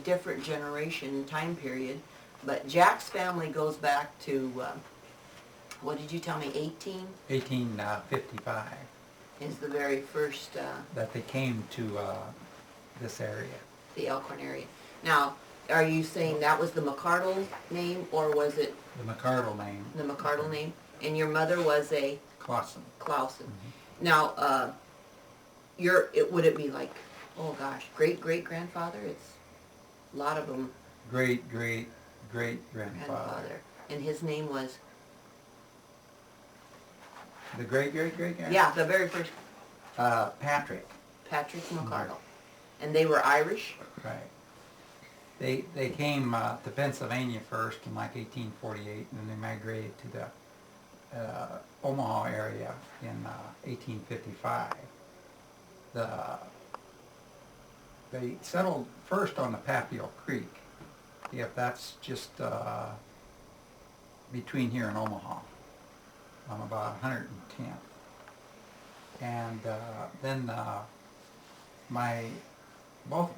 different generation time period, but Jack's family goes back to, what did you tell me, 1855. Is the very first, That they came to this area. the Elkhorn area. Now, are you saying that was the Mcardle name, or was it The Mcardle name. the Mcardle name? And your mother was a Clausen. Clausen. Now, would it be like, oh gosh, great-great-grandfather? It's a lot of them. Great-great-great-grandfather. And his name was? The great-great-great-grandfather? Yeah, the very first. Patrick. Patrick Mcardle. And they were Irish? Right. They came to Pennsylvania first in like 1848, and they migrated to the Omaha area in 1855. They settled first on the Papio Creek. If that's just between here and Omaha, on about 110th. And then both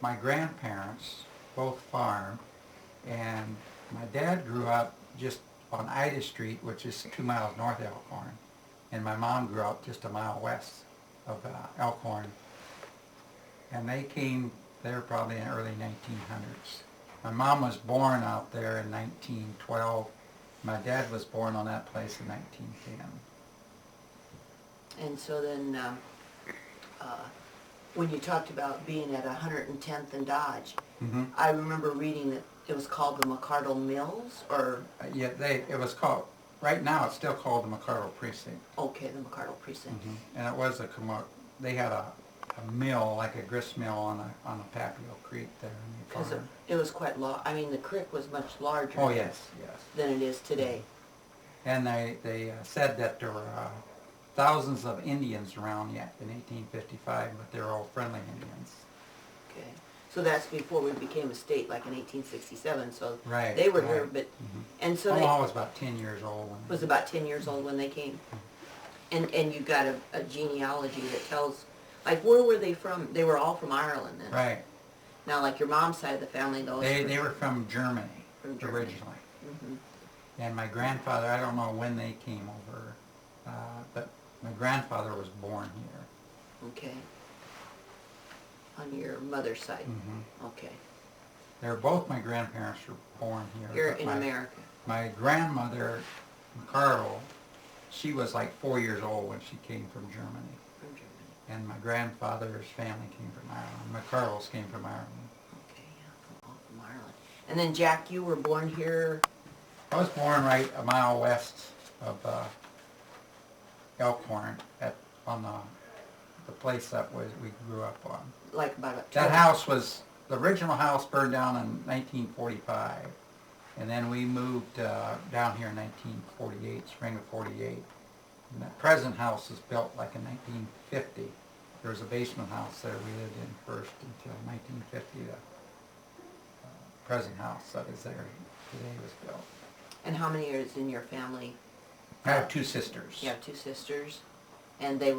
my grandparents both farmed, and my dad grew up just on Ida Street, which is 2 miles north of Elkhorn, and my mom grew up just a mile west of Elkhorn. And they came there probably in the early 1900s. My mom was born out there in 1912. My dad was born on that place in 1910. And so then, when you talked about being at 110th and Dodge, I remember reading that it was called the Mcardle Mills, or? Yeah, it was called, right now it's still called the Mcardle Precinct. Okay, the Mcardle Precinct. And it was they had a mill, like a grist mill on a Papio Creek there. Because it was quite large. I mean, the creek was much larger. Oh, yes. Than it is today. And they said that there were thousands of Indians around yet in 1855, but they were all friendly Indians. Okay. So that's before we became a state, like in 1867. So right, they were here, but and so Omaha was about 10 years old. Was about 10 years old when they came. And you got a genealogy that tells, like, where were they from? They were all from Ireland then. Right. Now, like your mom's side of the family, though. They were from Germany, originally. And my grandfather, I don't know when they came over, but my grandfather was born here. Okay. On your mother's side. Okay. Both my grandparents were born here. Here in America. My grandmother, Mcardle, she was like 4 years old when she came from Germany. And my grandfather's family came from Ireland. McCardle's came from Ireland. Okay, yeah, all from Ireland. And then Jack, you were born here? I was born right a mile west of Elkhorn, on the place that we grew up on. Like about that house was, the original house burned down in 1945, and then we moved down here in 1948, spring of 48. And that present house was built like in 1950. There was a basement house there we lived in first until 1950. The present house that is there today was built. And how many is in your family? I have two sisters. You have two sisters, and they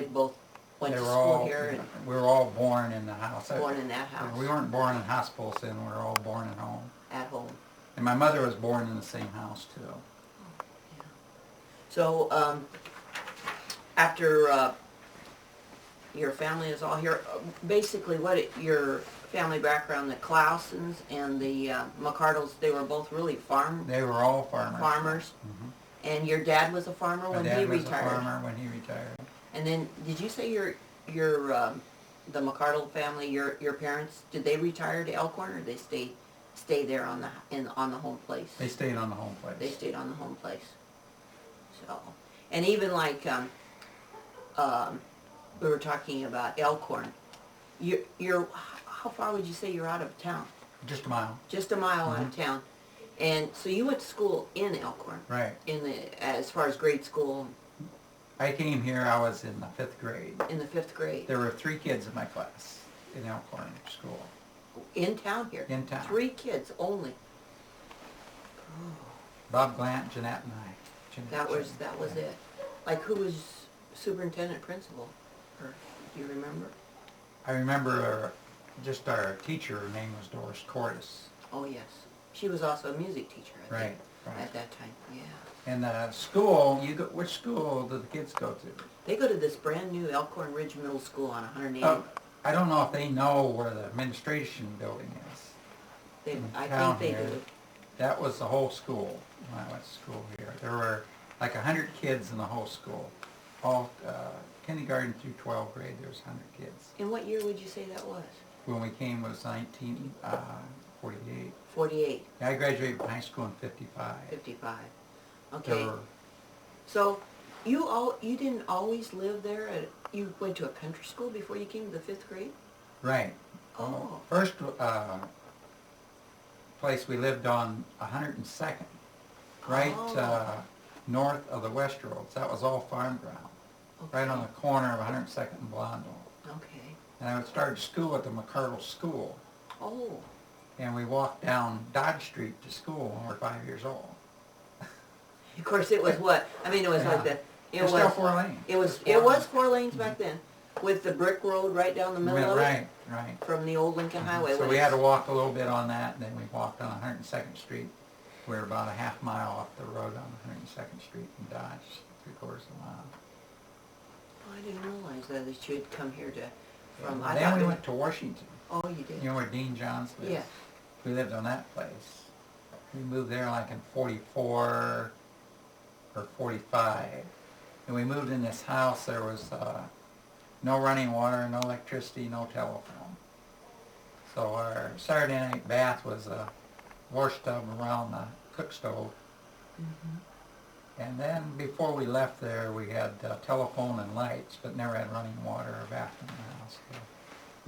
both went to school all, here. And we were all born in the house. Born in that house. We weren't born in hospitals, then we were all born at home. At home. And my mother was born in the same house too. Yeah. So after your family is all here, basically your family background, the Clausens and the Mcardles, they were both really They were all farmers. Farmers. And your dad was a farmer when he retired? My dad was a farmer when he retired. And then, did you say the Mcardle family, your parents, did they retire to Elkhorn, or did they stay there on the home place? They stayed on the home place. They stayed on the home place. So, and even like we were talking about Elkhorn. You're how far would you say you're out of town? Just a mile. Just a mile out of town. And so you went to school in Elkhorn. Right. As far as grade school. I came here, I was in the 5th grade. In the 5th grade. There were 3 kids in my class in Elkhorn school. In town here? In town. 3 kids only. Bob Glant, Jeanette, and I. That was it. Like, who was superintendent principal? Or do you remember? I remember just our teacher, her name was Doris Cordis. Oh, yes. She was also a music teacher, I think, Right. at that time, yeah. And school, which school do the kids go to? They go to this brand-new Elkhorn Ridge Middle School on 180. Oh, I don't know if they know where the administration building is. I town think they here. do. That was the whole school when I went to school here. There were like 100 kids in the whole school. All kindergarten through 12th grade, there was 100 kids. And what year would you say that was? When we came was 1948. 48. I graduated from high school in 55. 55. There Okay. were, So you didn't always live there? You went to a country school before you came to the 5th grade? right. Oh. First place we lived on 102nd, right Oh. north of the West Roads. That was all farm ground, Okay. right on the corner of 102nd and Blondell. Okay. And I would start school at the Mcardle School, Oh. and we walked down Dodge Street to school when we were 5 years old. Of course, it was what? I mean, it was like Yeah. the... It It's was still 4 lanes. It was It's 4 lanes. 4 lanes back then, with the brick road right down the middle of it, Right, right. from the old Lincoln Highway. So when we had to it's- walk a little bit on that, and then we walked on 102nd Street. We were about a half mile off the road on 102nd Street in Dodge, 3/4 of a mile. Oh, I didn't realize that you had come here to from. I Then thought we they- went to Washington. Oh, you did. You know where Dean Johns lives? Yeah. We lived on that place. We moved there like in 44 or 45. And we moved in this house. There was no running water, no electricity, no telephone. So our Saturday night bath was a wash tub around the cook stove. Mhm. And then before we left there, we had telephone and lights, but never had running water or bathroom in the house. So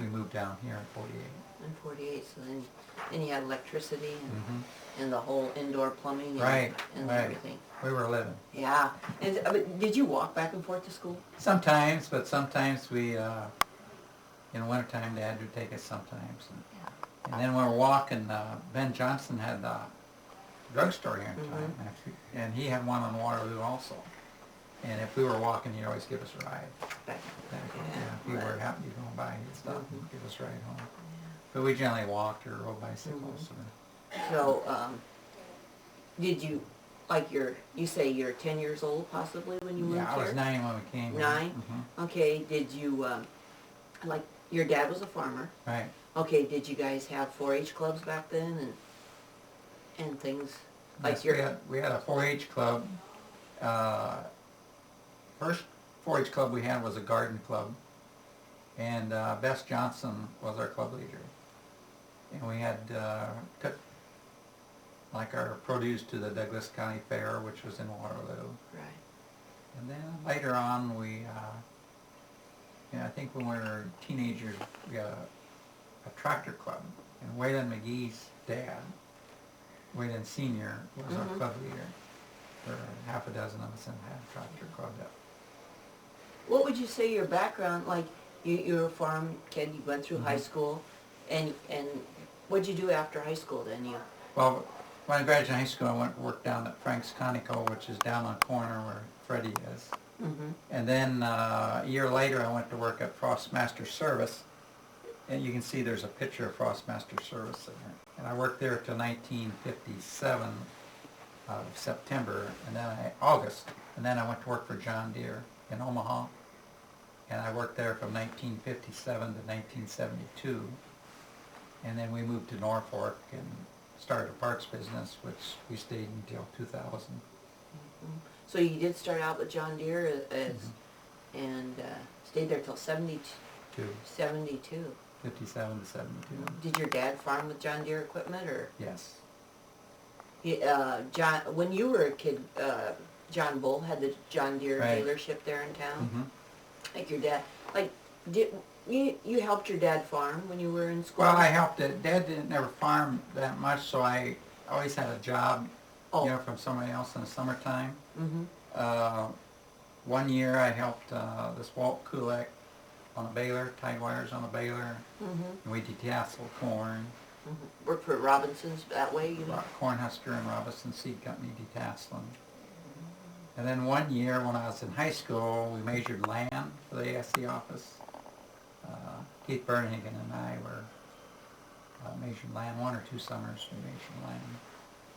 we moved down here in 48. In 48, so then you had electricity Mm-hmm. and the whole indoor plumbing and, Right, and right. everything. We were living. Yeah. And but did you walk back and forth to school? Sometimes, but sometimes we, in wintertime, Dad would take us sometimes. And then we were walking, Ben Johnson had a drugstore here in town, actually, and he had one on Waterloo also. And if we were walking, he'd always give us a ride. Back. If we were happy to go by, he'd stop and give us a ride home. But we generally walked or rode bicycles. So, did you, like you say you're 10 years old possibly when you moved Yeah, I was here? 9 when we came here. 9? Mhm. Okay, did you, like, your dad was a farmer. Right. Okay, did you guys have 4-H clubs back then and things? Like Yes, your, we had a 4-H club. First 4-H club we had was a garden club, and Bess Johnson was our club leader. And we had took like our produce to the Douglas County Fair, which was in Waterloo. right. And then later on, I think when we were teenagers, we had a tractor club, and Waylon McGee's dad, Waylon Senior, was our club leader. There were half a dozen of us in that tractor club. What would you say your background, like, you're a farm kid, you went through high school, and what'd you do after high school then? Well, when I graduated high school, I went to work down at Frank's Conico, which is down on the corner where Freddie is. Mm-hmm. And then a year later, I went to work at Frostmaster Service. And you can see there's a picture of Frostmaster Service in there. And I worked there till 1957 of September, and then August. And then I went to work for John Deere in Omaha. And I worked there from 1957 to 1972. And then we moved to Norfolk and started a parts business, which we stayed until 2000. Mm-hmm. So you did start out with John Deere and stayed there till 72. 72. 57 to 72. Did your dad farm with John Deere equipment, or? Yes. John, when you were a kid, John Bull had the John Deere Right. dealership there in town. Mm-hmm. Like your dad, like did you helped your dad farm when you were in school? Well, I helped it. Dad didn't never farm that much, so I always had a job, from somebody else in the summertime. Mm-hmm. One year I helped this Walt Kulek on a baler, tied wires on a baler, Mm-hmm. and we detasseled corn. Mm-hmm. Worked for Robinson's that way, you know? Cornhusker and Robinson Seed Company detasseling. And then one year when I was in high school, we measured land for the ASC office. Keith Bernhagen and I were Mason land, 1 or 2 summers we Mason land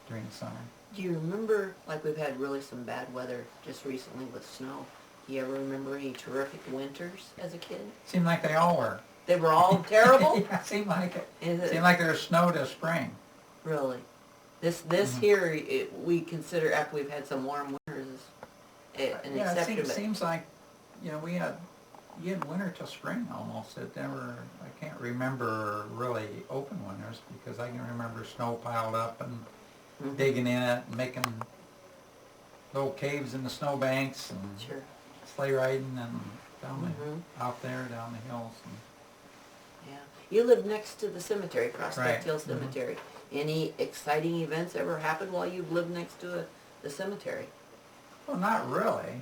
during the summer. Do you remember, like we've had really some bad weather just recently with snow. Do you ever remember any terrific winters as a kid? Seemed like they all were. They were all terrible? Yeah, seemed like it. Is it? Seemed like there was snow to spring. Really? This here, we consider, after we've had some warm winters, an Yeah, exception. it seems like, you know, you had winter till spring almost. It never, I can't remember really open winters because I can remember snow piled up and digging in it and making little caves in the snowbanks and Sure. sleigh riding and out there down the hills. And Yeah. You lived next to the cemetery, Prospect Right. Hill Cemetery. Any exciting events ever happened while you've lived next to the cemetery? well, not really.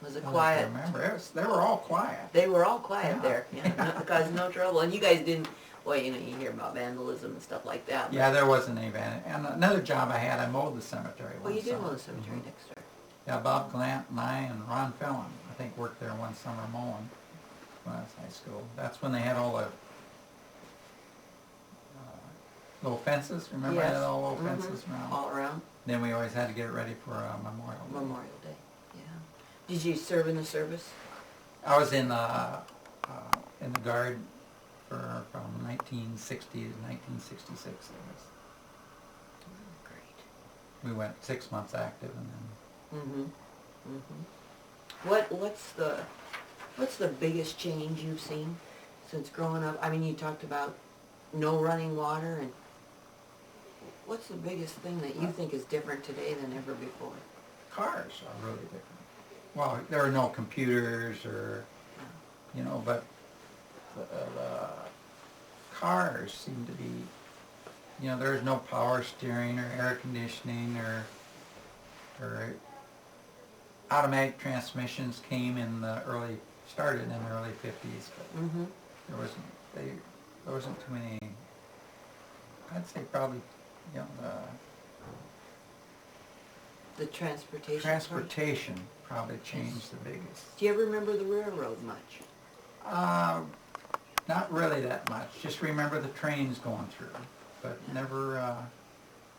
Was it Not that I quiet? remember. They were all quiet. They were all quiet Yeah. there. Yeah. Caused no trouble. And you guys didn't, well, you know, you hear about vandalism and stuff like that. Yeah, there wasn't any van. And another job I had, I mowed the cemetery. Well, you did summer. mow the cemetery next door. Yeah, Bob Glant and I and Ron Fellon, I think, worked there one summer mowing when I was in high school. That's when they had all the little fences. Remember I had all the little fences around? All around? Then we always had to get it ready for Memorial Day. Memorial Day, yeah. Did you serve in the service? I was in the Guard from 1960 to 1966. Great. We went 6 months active and then... What's the biggest change you've seen since growing up? I mean, you talked about no running water, and what's the biggest thing that you think is different today than ever before? Cars are really different. Well, there are no computers or, you know, but the cars seem to be, you know, there's no power steering or air conditioning or automatic transmissions started in the early 50s, but there wasn't too many. I'd say probably, you know, The transportation. transportation probably changed the biggest. Do you ever remember the railroad much? Not really that much. Just remember the trains going through, but never.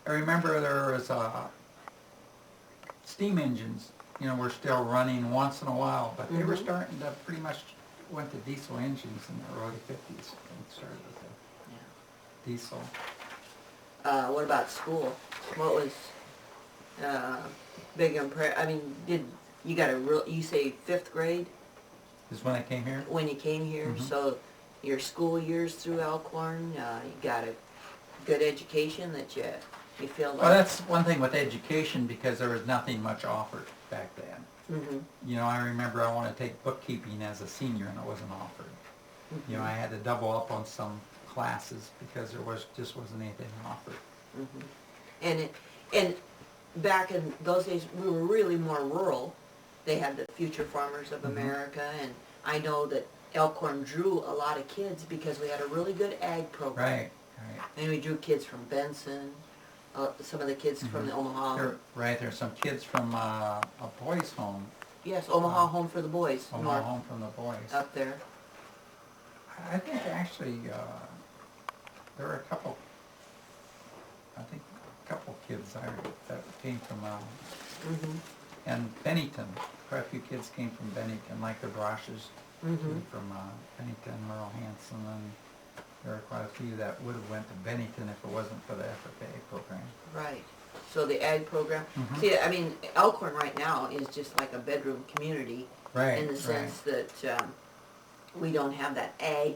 I remember there was steam engines. You know, were still running once in a while, but they were starting to pretty much went to diesel engines in the early 50s and started with the diesel. What about school? What was big impress? I mean, did you got you say 5th grade Is when I came here? when you came here? So your school years through Elkhorn, you got a good education that you feel like. Well, that's one thing with education because there was nothing much offered back then. You know, I remember I wanted to take bookkeeping as a senior and it wasn't offered. You know, I had to double up on some classes because there just wasn't anything offered. And back in those days, we were really more rural. They had the Future Farmers of America, and I know that Elkhorn drew a lot of kids because we had a really good ag program. Right. And we drew kids from Benson, some of the kids from the Omaha. There's some kids from a boys' home. Yes, Omaha Home for the Boys. Omaha Home from the Boys. Up there. I think actually there were a couple kids that came from, and Bennington. Quite a few kids came from Bennington, like the Broshes came from Bennington, Merle Hanson, and there were quite a few that would have went to Bennington if it wasn't for the FFA program. Right. So the ag program. See, I mean, Elkhorn right now is just like a bedroom community in the sense that we don't have that ag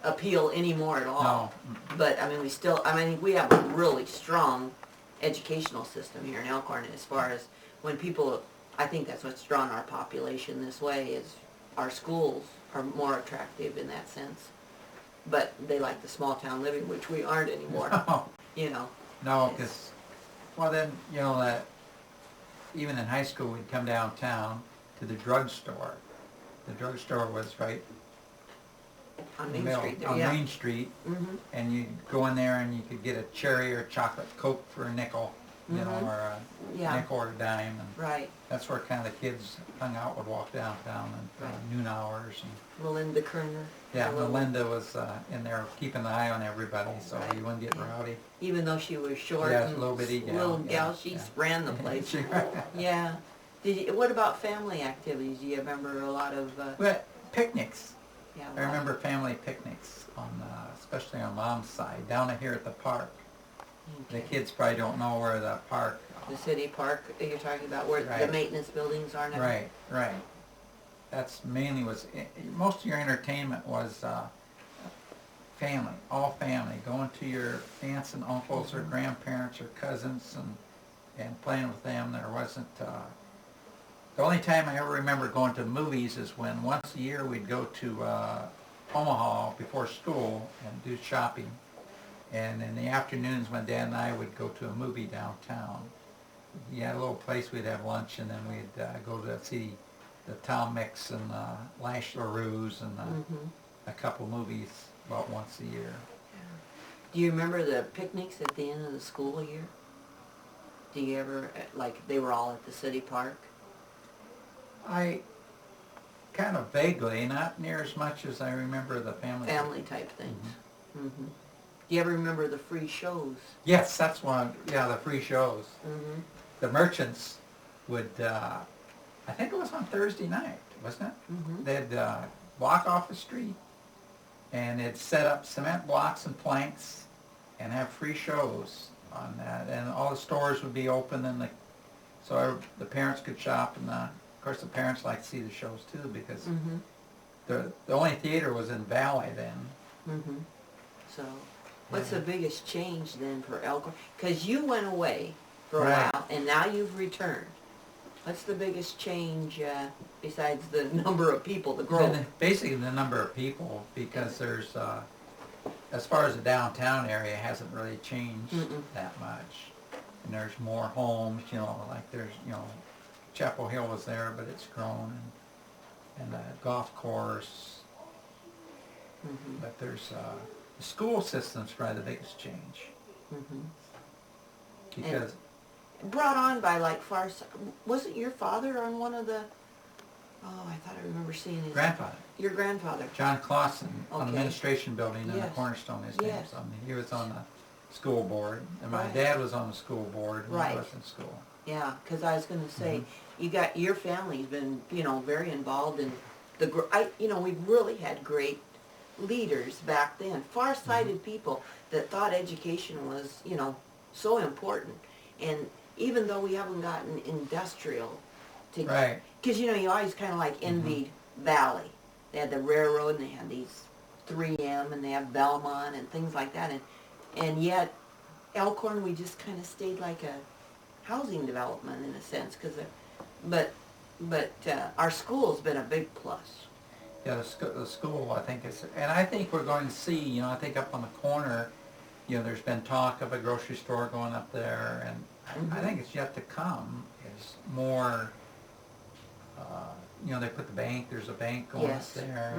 appeal anymore at all. No. But I mean, we have a really strong educational system here in Elkhorn as far as when people, I think that's what's drawn our population this way is our schools are more attractive in that sense. But they like the small town living, which we aren't anymore. No. You know. No, because, well then, you know, that even in high school we'd come downtown to the drugstore. The drugstore was right On Main Street there, on yeah. Main Street, and you'd go in there and you could get a cherry or chocolate Coke for a nickel. you know, Mhm. or a Yeah. nickel or a dime, and Right. that's where kind of the kids hung out, would walk downtown and Right. noon hours. And Melinda Kerner. yeah, the little- Melinda was in there keeping an eye on everybody, so Right. you wouldn't get Yeah. rowdy. Even though she was short Yeah, and little bitty gal. little yeah, gal, she yeah. ran the place. She- Yeah. What about family activities? Do you remember a lot of? But picnics. Yeah. I remember family picnics on, especially on Mom's side, down here at the park. The kids probably don't know where the park. The city park you're talking about, where the Right. maintenance buildings are now. Right, right. That's mainly most of your entertainment was family, all family, going to your aunts and uncles or grandparents or cousins and playing with them. There wasn't, the only time I ever remember going to movies is when once a year we'd go to Omaha before school and do shopping. And in the afternoons, my dad and I would go to a movie downtown. He had a little place, we'd have lunch, and then we'd go to see the Tom Mix and Lash LaRue's and a couple movies about once a year. Do you remember the picnics at the end of the school year? Do you ever, like, they were all at the city park? I kind of vaguely, not near as much as I remember the family. Family type things. Mm-hmm. Do you ever remember the free shows? Yes, that's one. Yeah, the free shows. Mm-hmm. The merchants would, I think it was on Thursday night, wasn't it? Mm-hmm. They'd block off the street and they'd set up cement blocks and planks and have free shows on that. And all the stores would be open, and so the parents could shop. And of course, the parents liked to see the shows too, because the only theater was in Valley then. Mm-hmm. So, what's the biggest change then for Elkhorn? Because you went away for a Right. while, and now you've returned. What's the biggest change besides the number of people, the growth? Basically the number of people, because there's, as far as the downtown area, hasn't really changed that much. And there's more homes, you know, like there's, you know, Chapel Hill was there, but it's grown, and the golf course. But there's, the school system's probably the biggest change. Because Brought on by like wasn't your father on one of the, oh, I thought I remember seeing his. grandfather, Your grandfather. John Clausen, on the Okay. administration building in the Yes. Cornerstone, his name Yes. was on, he was on the school board, and my Right. dad was on the school board when Right. I was in school. Yeah, because I was going to say, you got, your family's been, you know, very involved in you know, we really had great leaders back then, far-sighted people that thought education was, you know, so important. And even though we haven't gotten industrial to, Right. because, you know, you always kind of like envied Valley. They had the railroad, and they had these 3M, and they have Belmont and things like that. And yet, Elkhorn, we just kind of stayed like a housing development in a sense, but our school's been a big plus. Yeah, the school, I think is, and I think we're going to see, you know, I think up on the corner, you know, there's been talk of a grocery store going up there, and I think it's yet to come. Is more, you know, they put the bank, there's a bank going up there,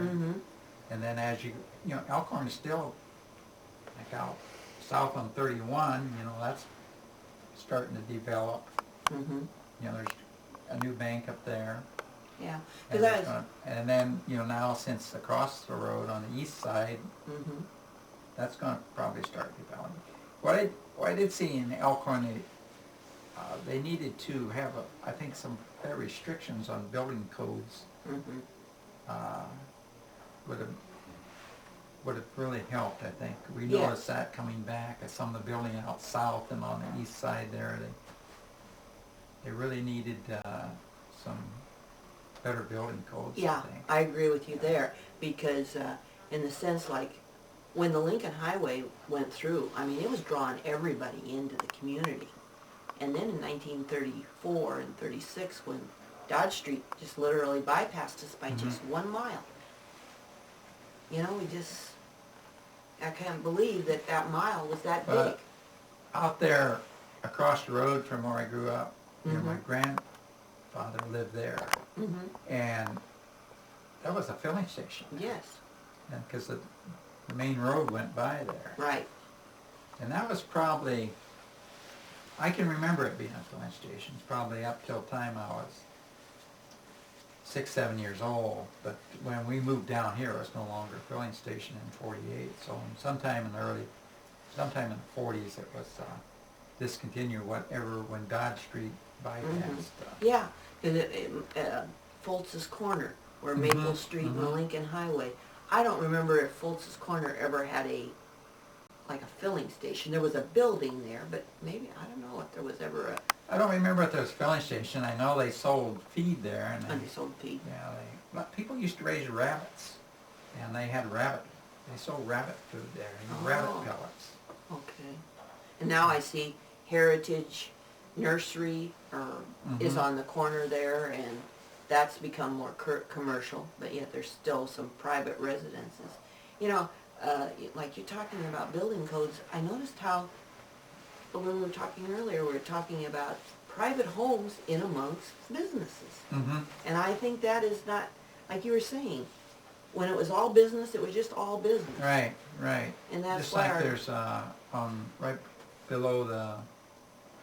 and then as you know, Elkhorn is still, like out south on 31, you know, that's starting to develop. You know, there's a new bank up there. Yeah, And, because and then, you know, now since across the road on the east side, that's going to probably start developing. What I did see in Elkhorn, they needed to have, I think, some restrictions on building codes. Would have really helped, I think. We Yes. noticed that coming back at some of the building out south and on the east side there. They really needed some better building codes, yeah, I think. I agree with you there, because in the sense like when the Lincoln Highway went through, I mean, it was drawing everybody into the community. And then in 1934 and 36, when Dodge Street just literally bypassed us by just 1 mile. You know, I can't believe that mile was that big. But out there across the road from where I grew up, you know, my grandfather lived there, and that was a filling station. Yes, And because the main road went by there, right. and that was probably I can remember it being a filling station, probably up till time I was 6, 7 years old. But when we moved down here, it was no longer a filling station in '48. So sometime in the '40s, it was discontinued. Whatever when Dodge Street bypassed. Yeah, and Foltz's Corner, where Maple Street and the Lincoln Highway. I don't remember if Foltz's Corner ever had a filling station. There was a building there, but maybe, I don't know if there was ever a... I don't remember if there was a filling station. I know they sold feed there. And They sold feed. yeah, people used to raise rabbits, and they sold rabbit food there, rabbit pellets. Okay. And now I see Heritage Nursery is on the corner there, and that's become more commercial, but yet there's still some private residences. You know, like you're talking about building codes, I noticed how, when we were talking earlier, we were talking about private homes in amongst businesses. And I think that is not, like you were saying, when it was all business, it was just all business. Right. And that's just why like there's right below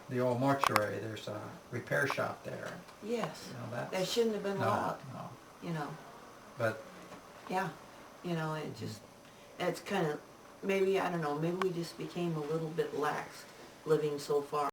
the old mortuary, there's a repair shop there. Yes. You know, That shouldn't have been allowed. No. You know. But Yeah. You know, it just, it's kind of, maybe, I don't know, maybe we just became a little bit lax living so far